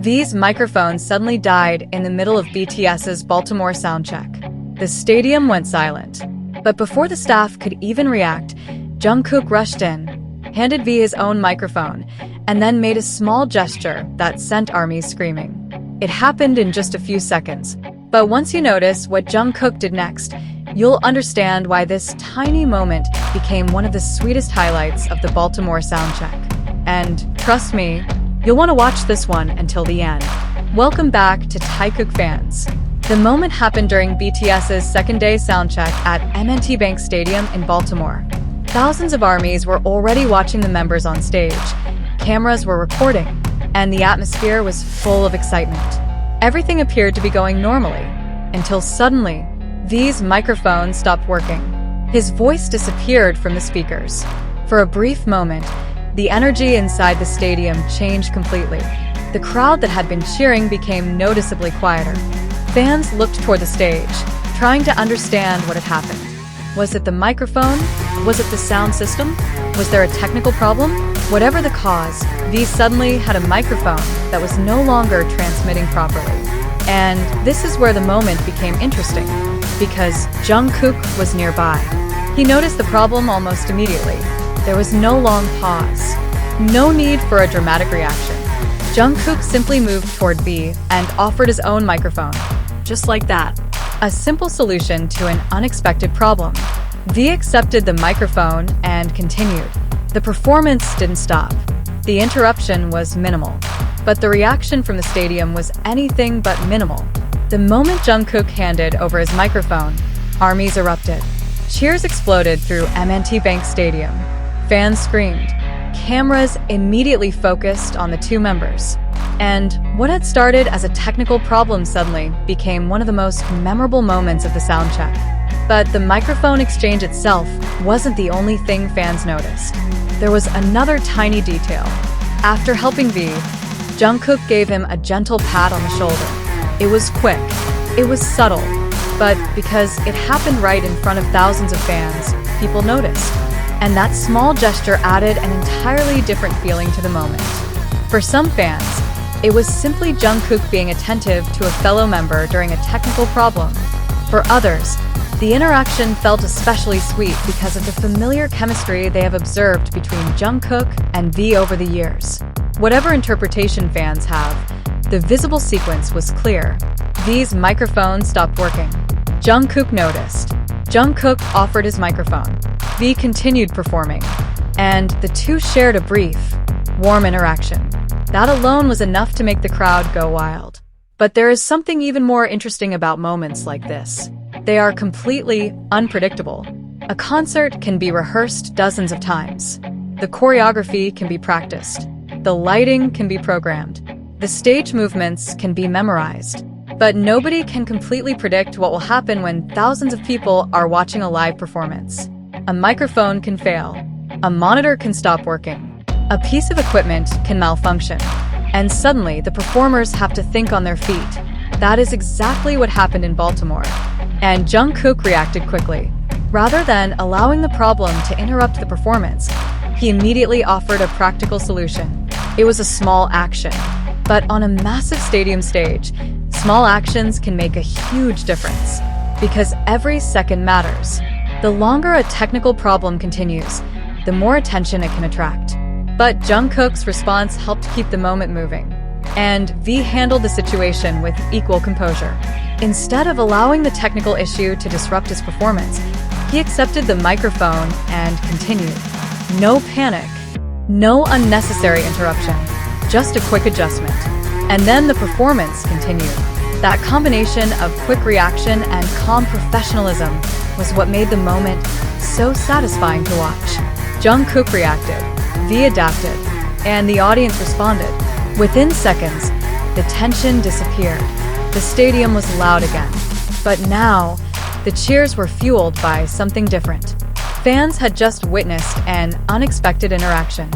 These microphones suddenly died in the middle of BTS's Baltimore Soundcheck. The stadium went silent. But before the staff could even react, Jungkook rushed in, handed V his own microphone, and then made a small gesture that sent armies screaming. It happened in just a few seconds. But once you notice what Jungkook did next, you'll understand why this tiny moment became one of the sweetest highlights of the Baltimore Soundcheck. And trust me, you'll want to watch this one until the end. Welcome back to Taekook fans. The moment happened during BTS's second-day soundcheck at M&T Bank Stadium in Baltimore. Thousands of armies were already watching the members on stage. Cameras were recording, and the atmosphere was full of excitement. Everything appeared to be going normally, until suddenly, V's microphone stopped working. His voice disappeared from the speakers. For a brief moment, the energy inside the stadium changed completely. The crowd that had been cheering became noticeably quieter. Fans looked toward the stage, trying to understand what had happened. Was it the microphone? Was it the sound system? Was there a technical problem? Whatever the cause, V suddenly had a microphone that was no longer transmitting properly. And this is where the moment became interesting, because Jungkook was nearby. He noticed the problem almost immediately. There was no long pause. No need for a dramatic reaction. Jungkook simply moved toward V and offered his own microphone. Just like that. A simple solution to an unexpected problem. V accepted the microphone and continued. The performance didn't stop. The interruption was minimal. But the reaction from the stadium was anything but minimal. The moment Jungkook handed over his microphone, armies erupted. Cheers exploded through M&T Bank Stadium. Fans screamed. Cameras immediately focused on the two members. And what had started as a technical problem suddenly became one of the most memorable moments of the soundcheck. But the microphone exchange itself wasn't the only thing fans noticed. There was another tiny detail. After helping V, Jungkook gave him a gentle pat on the shoulder. It was quick. It was subtle. But because it happened right in front of thousands of fans, people noticed. And that small gesture added an entirely different feeling to the moment. For some fans, it was simply Jungkook being attentive to a fellow member during a technical problem. For others, the interaction felt especially sweet because of the familiar chemistry they have observed between Jungkook and V over the years. Whatever interpretation fans have, the visible sequence was clear. V's microphone stopped working. Jungkook noticed. Jungkook offered his microphone. V continued performing, and the two shared a brief, warm interaction. That alone was enough to make the crowd go wild. But there is something even more interesting about moments like this. They are completely unpredictable. A concert can be rehearsed dozens of times. The choreography can be practiced. The lighting can be programmed. The stage movements can be memorized. But nobody can completely predict what will happen when thousands of people are watching a live performance. A microphone can fail. A monitor can stop working. A piece of equipment can malfunction. And suddenly, the performers have to think on their feet. That is exactly what happened in Baltimore. And Jungkook reacted quickly. Rather than allowing the problem to interrupt the performance, he immediately offered a practical solution. It was a small action. But on a massive stadium stage, small actions can make a huge difference. Because every second matters. The longer a technical problem continues, the more attention it can attract. But Jungkook's response helped keep the moment moving. And V handled the situation with equal composure. Instead of allowing the technical issue to disrupt his performance, he accepted the microphone and continued. No panic. No unnecessary interruption. Just a quick adjustment. And then the performance continued. That combination of quick reaction and calm professionalism was what made the moment so satisfying to watch. Jungkook reacted, V adapted, and the audience responded. Within seconds, the tension disappeared. The stadium was loud again. But now, the cheers were fueled by something different. Fans had just witnessed an unexpected interaction,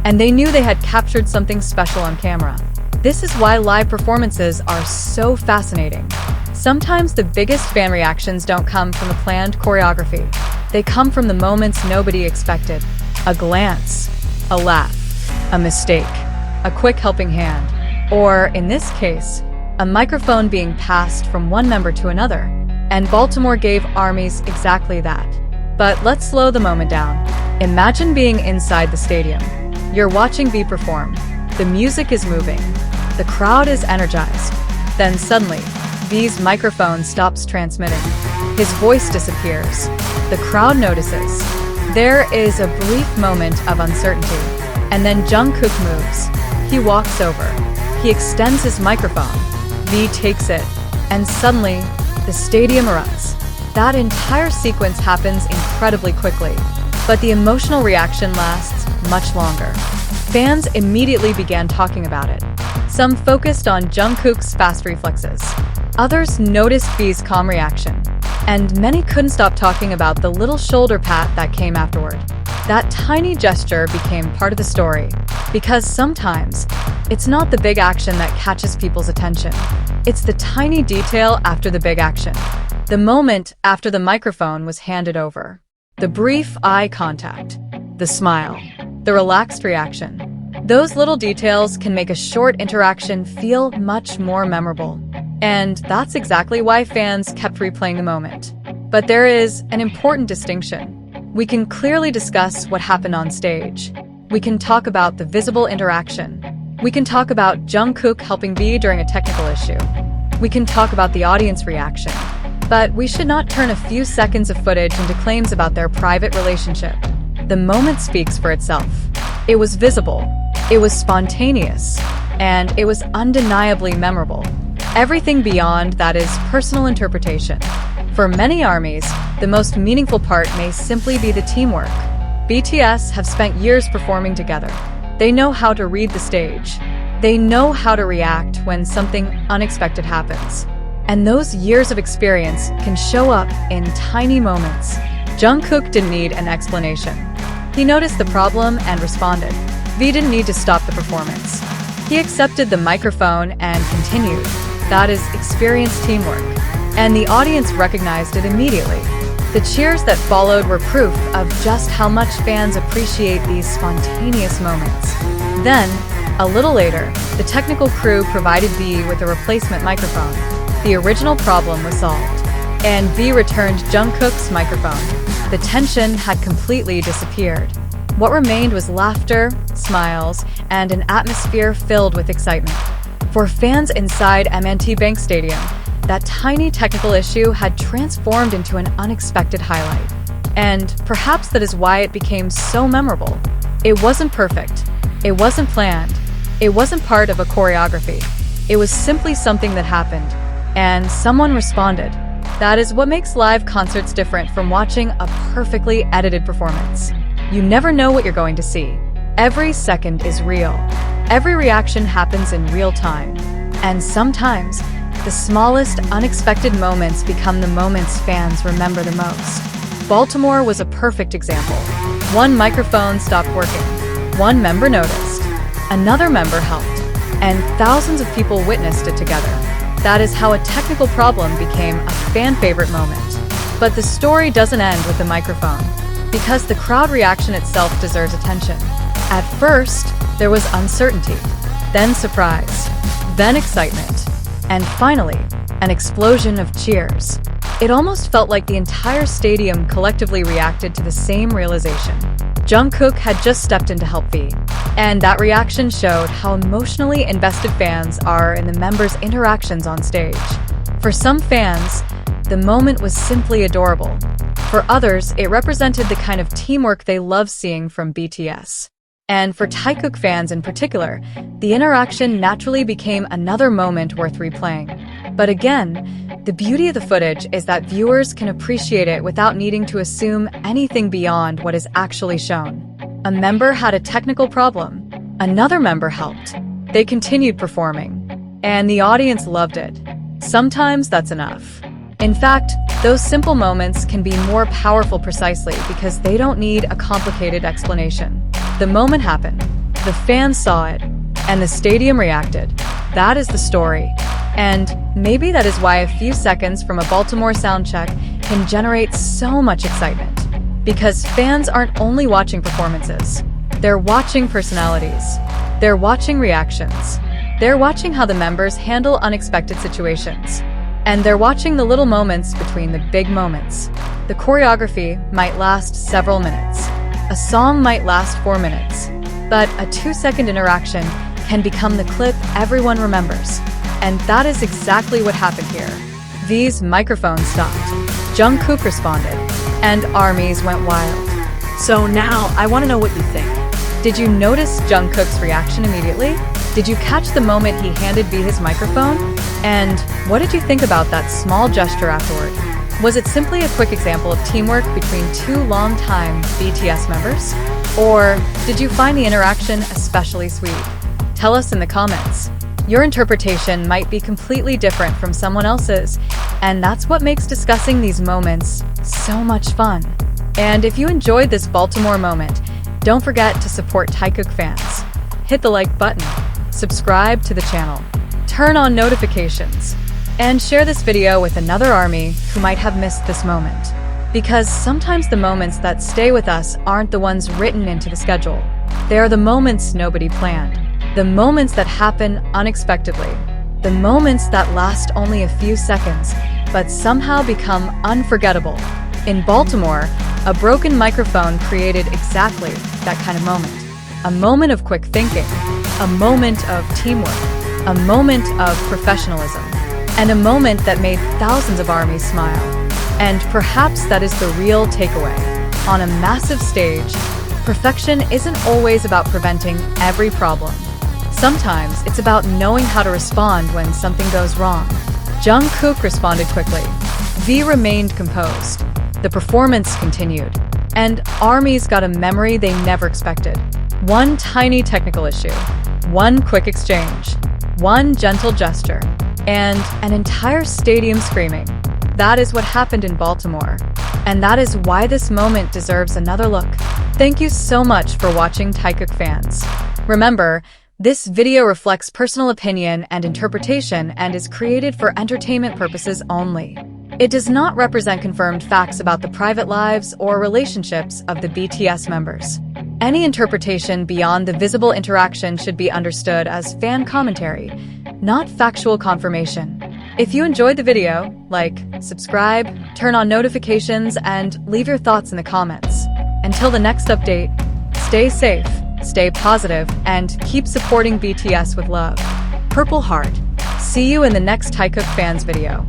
and they knew they had captured something special on camera. This is why live performances are so fascinating. Sometimes the biggest fan reactions don't come from the planned choreography. They come from the moments nobody expected. A glance, a laugh, a mistake, a quick helping hand. Or, in this case, a microphone being passed from one member to another. And Baltimore gave armies exactly that. But let's slow the moment down. Imagine being inside the stadium. You're watching V perform. The music is moving. The crowd is energized. Then suddenly, V's microphone stops transmitting. His voice disappears. The crowd notices. There is a brief moment of uncertainty. And then Jungkook moves. He walks over. He extends his microphone. V takes it. And suddenly, the stadium erupts. That entire sequence happens incredibly quickly. But the emotional reaction lasts much longer. Fans immediately began talking about it. Some focused on Jungkook's fast reflexes. Others noticed V's calm reaction. And many couldn't stop talking about the little shoulder pat that came afterward. That tiny gesture became part of the story. Because sometimes, it's not the big action that catches people's attention. It's the tiny detail after the big action. The moment after the microphone was handed over. The brief eye contact. The smile. The relaxed reaction. Those little details can make a short interaction feel much more memorable. And that's exactly why fans kept replaying the moment. But there is an important distinction. We can clearly discuss what happened on stage. We can talk about the visible interaction. We can talk about Jungkook helping V during a technical issue. We can talk about the audience reaction. But we should not turn a few seconds of footage into claims about their private relationship. The moment speaks for itself. It was visible, it was spontaneous, and it was undeniably memorable. Everything beyond that is personal interpretation. For many armies, the most meaningful part may simply be the teamwork. BTS have spent years performing together. They know how to read the stage. They know how to react when something unexpected happens. And those years of experience can show up in tiny moments. Jungkook didn't need an explanation. He noticed the problem and responded. V didn't need to stop the performance. He accepted the microphone and continued. That is experienced teamwork. And the audience recognized it immediately. The cheers that followed were proof of just how much fans appreciate these spontaneous moments. Then, a little later, the technical crew provided V with a replacement microphone. The original problem was solved, and V returned Jungkook's microphone. The tension had completely disappeared. What remained was laughter, smiles, and an atmosphere filled with excitement. For fans inside M&T Bank Stadium, that tiny technical issue had transformed into an unexpected highlight. And perhaps that is why it became so memorable. It wasn't perfect. It wasn't planned. It wasn't part of a choreography. It was simply something that happened. And someone responded. That is what makes live concerts different from watching a perfectly edited performance. You never know what you're going to see. Every second is real. Every reaction happens in real time. And sometimes, the smallest unexpected moments become the moments fans remember the most. Baltimore was a perfect example. One microphone stopped working. One member noticed. Another member helped. And thousands of people witnessed it together. That is how a technical problem became a fan-favorite moment. But the story doesn't end with the microphone, because the crowd reaction itself deserves attention. At first, there was uncertainty, then surprise, then excitement, and finally, an explosion of cheers. It almost felt like the entire stadium collectively reacted to the same realization. Jungkook had just stepped in to help V, and that reaction showed how emotionally invested fans are in the members' interactions on stage. For some fans, the moment was simply adorable. For others, it represented the kind of teamwork they love seeing from BTS. And for Taekook fans in particular, the interaction naturally became another moment worth replaying. But again, the beauty of the footage is that viewers can appreciate it without needing to assume anything beyond what is actually shown. A member had a technical problem. Another member helped. They continued performing. And the audience loved it. Sometimes that's enough. In fact, those simple moments can be more powerful precisely because they don't need a complicated explanation. The moment happened, the fans saw it, and the stadium reacted. That is the story. And maybe that is why a few seconds from a Baltimore soundcheck can generate so much excitement. Because fans aren't only watching performances. They're watching personalities. They're watching reactions. They're watching how the members handle unexpected situations. And they're watching the little moments between the big moments. The choreography might last several minutes. A song might last 4 minutes. But a 2-second interaction can become the clip everyone remembers. And that is exactly what happened here. V's microphone stopped. Jungkook responded. And armies went wild. So now, I want to know what you think. Did you notice Jungkook's reaction immediately? Did you catch the moment he handed V his microphone? And what did you think about that small gesture afterward? Was it simply a quick example of teamwork between two long-time BTS members? Or did you find the interaction especially sweet? Tell us in the comments. Your interpretation might be completely different from someone else's, and that's what makes discussing these moments so much fun. And if you enjoyed this Baltimore moment, don't forget to support Taekook fans. Hit the like button, subscribe to the channel, turn on notifications, and share this video with another ARMY who might have missed this moment. Because sometimes the moments that stay with us aren't the ones written into the schedule. They are the moments nobody planned. The moments that happen unexpectedly. The moments that last only a few seconds, but somehow become unforgettable. In Baltimore, a broken microphone created exactly that kind of moment. A moment of quick thinking, a moment of teamwork, a moment of professionalism, and a moment that made thousands of ARMYs smile. And perhaps that is the real takeaway. On a massive stage, perfection isn't always about preventing every problem. Sometimes it's about knowing how to respond when something goes wrong. Jungkook responded quickly. V remained composed. The performance continued. And ARMYs got a memory they never expected. One tiny technical issue, one quick exchange, one gentle gesture, and an entire stadium screaming. That is what happened in Baltimore. And that is why this moment deserves another look. Thank you so much for watching, Taekook fans. Remember, this video reflects personal opinion and interpretation and is created for entertainment purposes only. It does not represent confirmed facts about the private lives or relationships of the BTS members. Any interpretation beyond the visible interaction should be understood as fan commentary, not factual confirmation. If you enjoyed the video, like, subscribe, turn on notifications, and leave your thoughts in the comments. Until the next update, stay safe, stay positive, and keep supporting BTS with love. Purple Heart. See you in the next Taekook fans video.